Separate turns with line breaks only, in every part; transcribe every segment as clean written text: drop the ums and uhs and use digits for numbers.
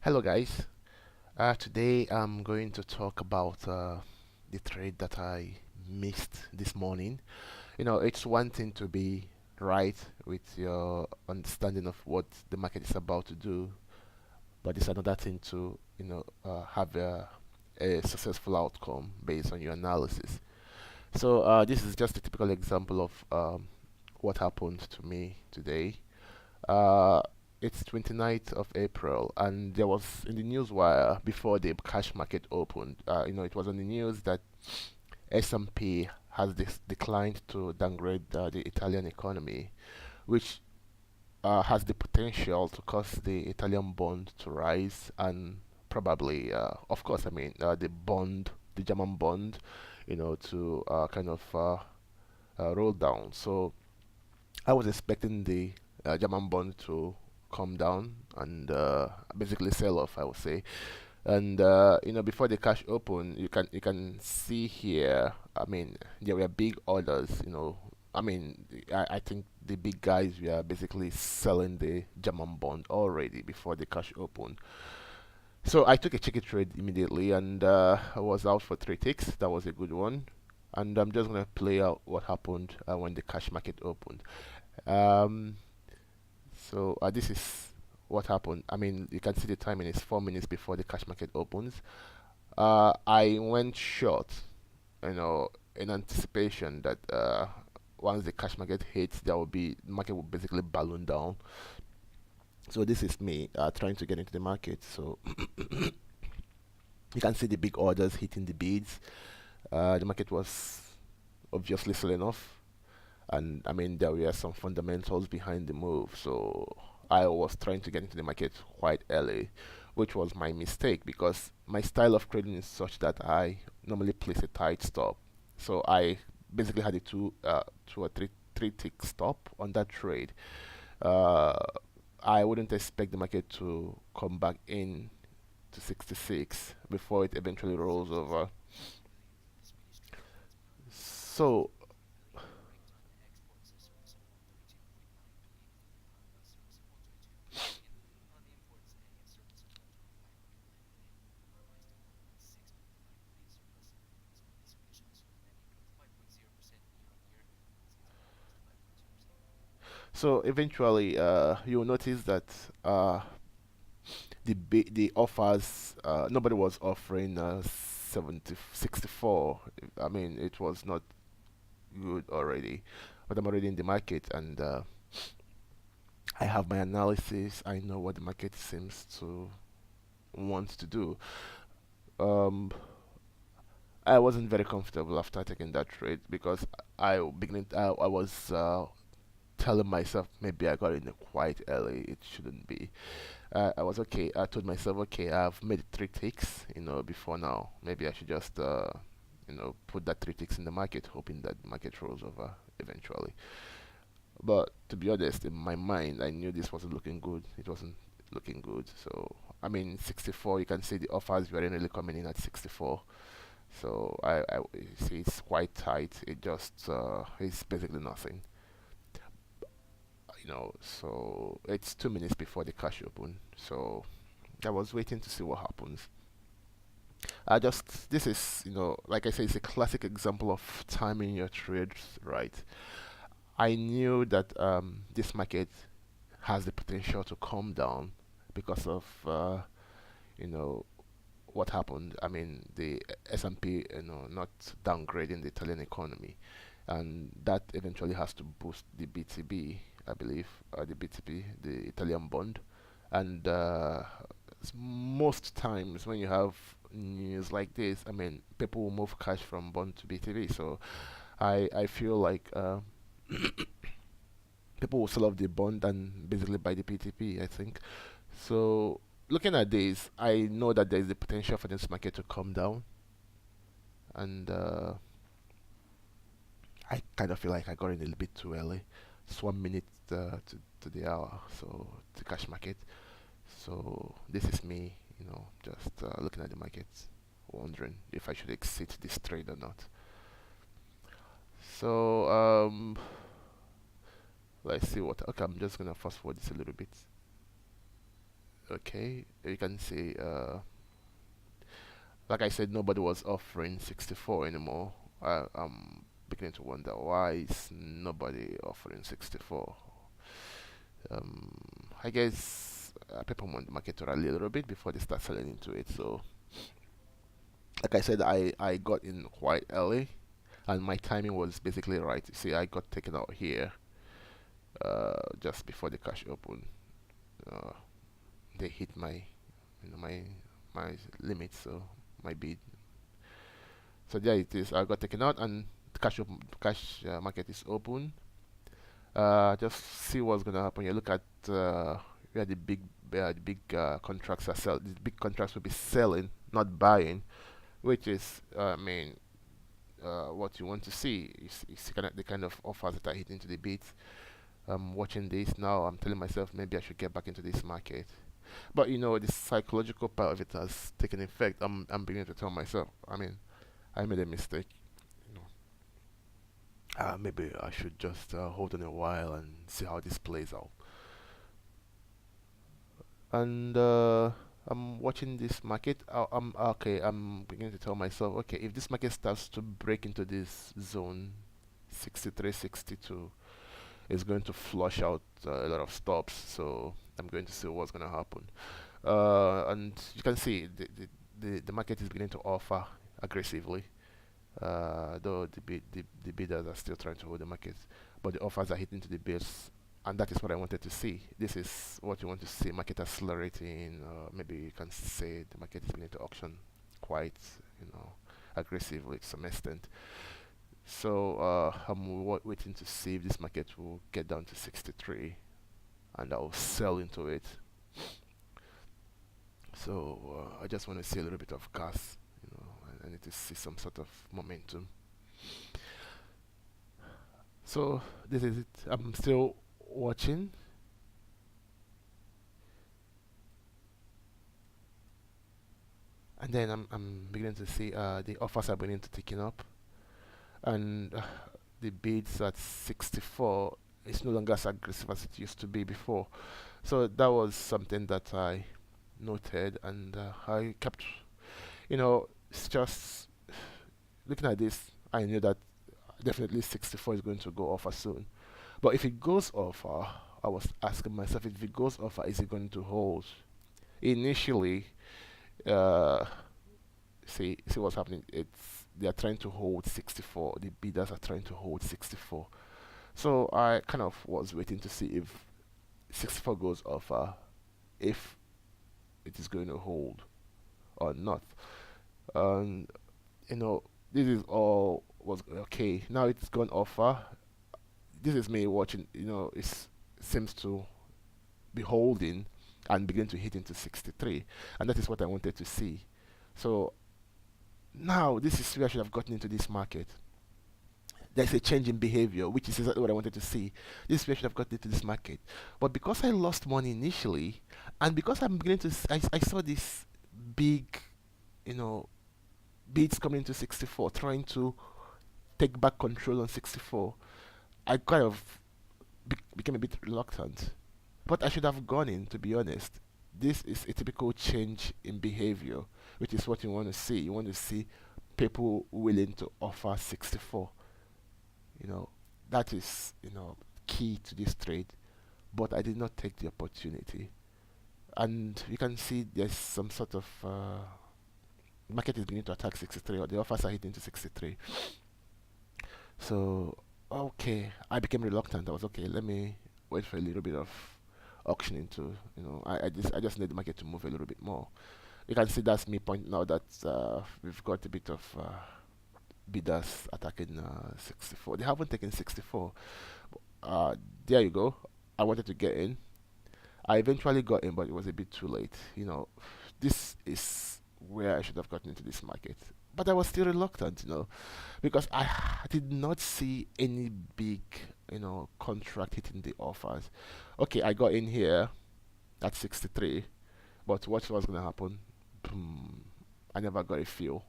Hello, guys. Today I'm going to talk about the trade that I missed this morning. It's one thing to be right with your understanding of what the market is about to do, but it's another thing to, have a successful outcome based on your analysis. So, this is just a typical example of what happened to me today. Uh, it's 29th of April, and there was in the news wire before the cash market opened. It was on the news that S&P has declined to downgrade the Italian economy, which has the potential to cause the Italian bond to rise and probably, of course, the German bond, to kind of roll down. So I was expecting the German bond to come down and basically sell off, I would say. And before the cash open, you can see here. I mean, there were big orders. I think the big guys were basically selling the German bond already before the cash opened. So I took a ticket trade immediately, and I was out for three ticks. That was a good one. And I'm just gonna play out what happened when the cash market opened. Um, so this is what happened. I mean, you can see the timing is 4 minutes before the cash market opens. I went short, in anticipation that once the cash market hits, there will be market will basically balloon down. So this is me trying to get into the market. So you can see the big orders hitting the bids. The market was obviously selling off, and I mean there were some fundamentals behind the move. So I was trying to get into the market quite early, which was my mistake because my style of trading is such that I normally place a tight stop. So I basically had a two or three tick stop on that trade. Uh, I wouldn't expect the market to come back in to 66 before it eventually rolls over. So So eventually, you'll notice that the offers, nobody was offering 70 64. I mean, it was not good already, but I'm already in the market, and I have my analysis. I know what the market seems to want to do. Um, I wasn't very comfortable after taking that trade because I was telling myself maybe I got in quite early. It shouldn't be. I was okay. I told myself, okay, I've made three ticks, before now. Maybe I should just, put that three ticks in the market, hoping that the market rolls over eventually. But to be honest, in my mind, I knew this wasn't looking good. It wasn't looking good. So, I mean, 64, you can see the offers were really coming in at 64. So, I see it's quite tight. It's basically nothing. So it's 2 minutes before the cash open. So I was waiting to see what happens. This is, like I say, it's a classic example of timing your trades right. I knew that this market has the potential to calm down because of, you know, what happened. I mean, the S&P, not downgrading the Italian economy, and that eventually has to boost the BTB, I believe, the BTP, the Italian bond, and most times when you have news like this, I mean, people will move cash from bond to BTB. So I feel like people will sell off the bond and basically buy the BTP. I think so. Looking at this, I know that there is the potential for this market to come down, and I kind of feel like I got in a little bit too early. It's 1 minute to the hour, so the cash market. So this is me, just looking at the market, wondering if I should exit this trade or not. So let's see what. Okay, I'm just gonna fast forward this a little bit. Okay, you can see, like I said, nobody was offering 64 anymore. I'm beginning to wonder why is nobody offering 64. Um, I guess people want the market to rally a little bit before they start selling into it. So, like I said, I got in quite early, and my timing was basically right. You see, I got taken out here just before the cash open. Uh, they hit my, my limit, so my bid. So there it is. I got taken out, and the cash market is open. Just see what's gonna happen. You look at where the big contracts are sell. The big contracts will be selling, not buying, which is, what you want to see. Is kind of the kind of offers that are hitting to the beat. I'm watching this now. I'm telling myself maybe I should get back into this market. But the psychological part of it has taken effect. I'm beginning to tell myself. I made a mistake. You know, maybe I should just hold on a while and see how this plays out. And I'm watching this market. I'm okay. I'm beginning to tell myself, okay, if this market starts to break into this zone, 63, 62, it's going to flush out a lot of stops. So I'm going to see what's going to happen. And you can see the market is beginning to offer aggressively. Though the bidders are still trying to hold the market, but the offers are hitting to the base, and that is what I wanted to see. This is what you want to see: market accelerating. Maybe you can say the market is beginning to auction quite, aggressively to some extent. So I'm waiting to see if this market will get down to 63, and I'll sell into it. So I just want to see a little bit of gas. I need to see some sort of momentum. So this is it. I'm still watching, and then I'm beginning to see the offers are beginning to ticking up, and the bids at 64 is no longer as aggressive as it used to be before. So that was something that I noted, and I kept, it's just looking at this. I knew that definitely 64 is going to go offer soon. But if it goes offer, I was asking myself, if it goes offer, is it going to hold? Initially, uh, see what's happening. They are trying to hold 64. The bidders are trying to hold 64. So I kind of was waiting to see if 64 goes offer, if it is going to hold or not. And you know, this is all was okay. Now it's gone offer. This is me watching. It seems to be holding and begin to hit into 63, and that is what I wanted to see. So now this is where I should have gotten into this market. There's a change in behavior, which is exactly what I wanted to see. This is where I should have gotten into this market, but because I lost money initially, and because I'm beginning to, I saw this big, you know, bids coming into 64, trying to take back control on 64. I kind of became a bit reluctant, but I should have gone in, to be honest. This is a typical change in behavior, which is what you want to see. You want to see people willing to offer 64. You know, that is, key to this trade. But I did not take the opportunity. And you can see there's some sort of market is beginning to attack 63, or the offers are hitting to 63. So, okay, I became reluctant. I was okay, let me wait for a little bit of auctioning to, I just need the market to move a little bit more. You can see that's me pointing out that we've got a bit of bidders attacking 64. They haven't taken 64. Uh, there you go. I wanted to get in. I eventually got in, but it was a bit too late. This is where I should have gotten into this market. But I was still reluctant, because I did not see any big, contract hitting the offers. Okay, I got in here at 63, but what was going to happen? Boom, I never got a feel.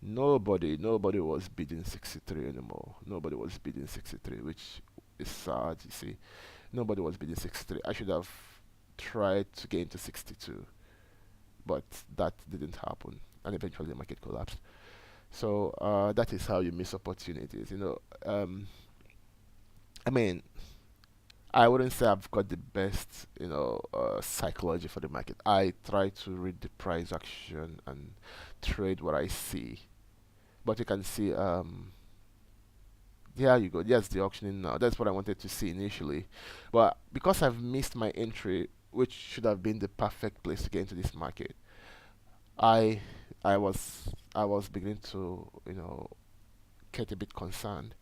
Nobody was bidding 63 anymore. Nobody was bidding 63, which is sad, you see. Nobody was bidding 63. I should have tried to get into 62, but that didn't happen, and eventually the market collapsed. So that is how you miss opportunities. I mean, I wouldn't say I've got the best, psychology for the market. I try to read the price action and trade what I see. But you can see, there you go. Yes, the auctioning now. That's what I wanted to see initially. But because I've missed my entry, which should have been the perfect place to get into this market, I I was beginning to, get a bit concerned.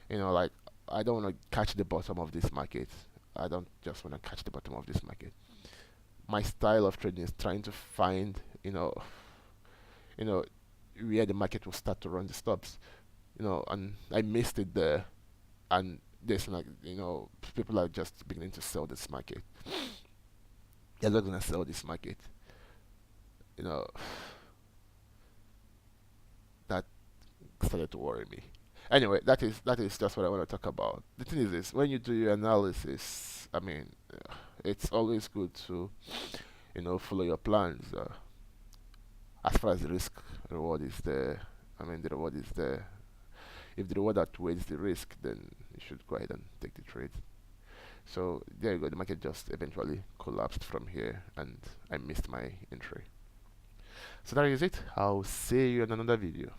Like, I don't want to catch the bottom of this market. I don't just want to catch the bottom of this market. My style of trading is trying to find, you know, where the market will start to run the stops. And I missed it there, and there's like, people are just beginning to sell this market. They're not gonna sell this market. You know, that started to worry me. Anyway, that is just what I want to talk about. The thing is this: when you do your analysis, I mean, it's always good to, follow your plans. As far as the risk reward is there, I mean, the reward is there. If the reward outweighs the risk, then you should go ahead and take the trade. So there you go. The market just eventually collapsed from here, and I missed my entry. So that is it. I'll see you in another video.